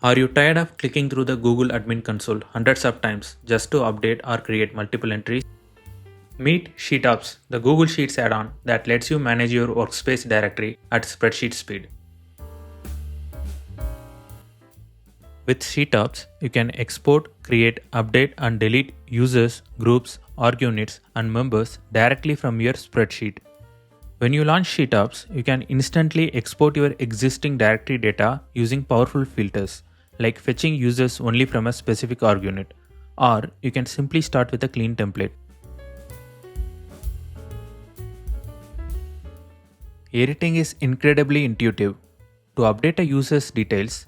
Are you tired of clicking through the Google admin console hundreds of times just to update or create multiple entries? Meet SheetOps, the Google Sheets add-on that lets you manage your workspace directory at spreadsheet speed. With SheetOps, you can export, create, update, and delete users, groups, org units, and members directly from your spreadsheet. When you launch SheetOps, you can instantly export your existing directory data using powerful filters, like fetching users only from a specific org unit, or you can simply start with a clean template. Editing is incredibly intuitive. To update a user's details,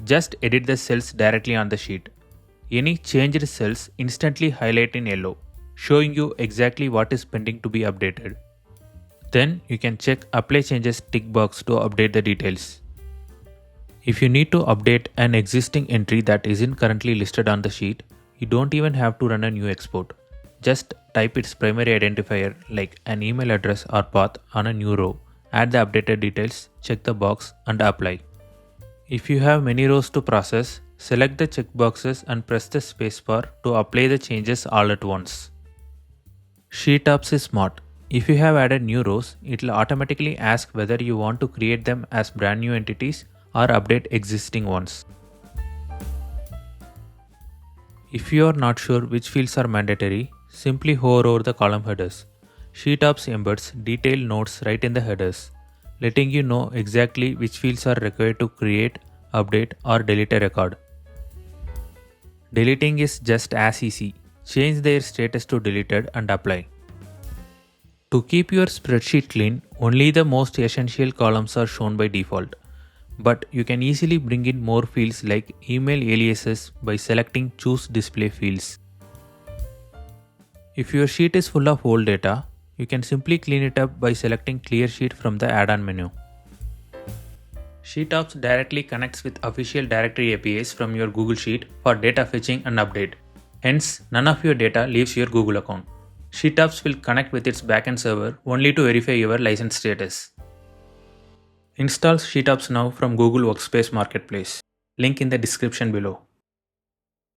just edit the cells directly on the sheet. Any changed cells instantly highlight in yellow, showing you exactly what is pending to be updated. Then you can check Apply Changes tick box to update the details. If you need to update an existing entry that isn't currently listed on the sheet, you don't even have to run a new export. Just type its primary identifier like an email address or path on a new row, add the updated details, check the box and apply. If you have many rows to process, select the checkboxes and press the spacebar to apply the changes all at once. SheetOps is smart. If you have added new rows, it will automatically ask whether you want to create them as brand new entities or update existing ones. If you are not sure which fields are mandatory, simply hover over the column headers. SheetOps embeds detailed notes right in the headers, letting you know exactly which fields are required to create, update, or delete a record. Deleting is just as easy. Change their status to deleted and apply. To keep your spreadsheet clean, only the most essential columns are shown by default. But you can easily bring in more fields like email aliases by selecting Choose Display Fields. If your sheet is full of old data, you can simply clean it up by selecting Clear Sheet from the add-on menu. SheetOps directly connects with official directory APIs from your Google Sheet for data fetching and update. Hence, none of your data leaves your Google account. SheetOps will connect with its backend server only to verify your license status. Install SheetOps now from Google Workspace Marketplace. Link in the description below.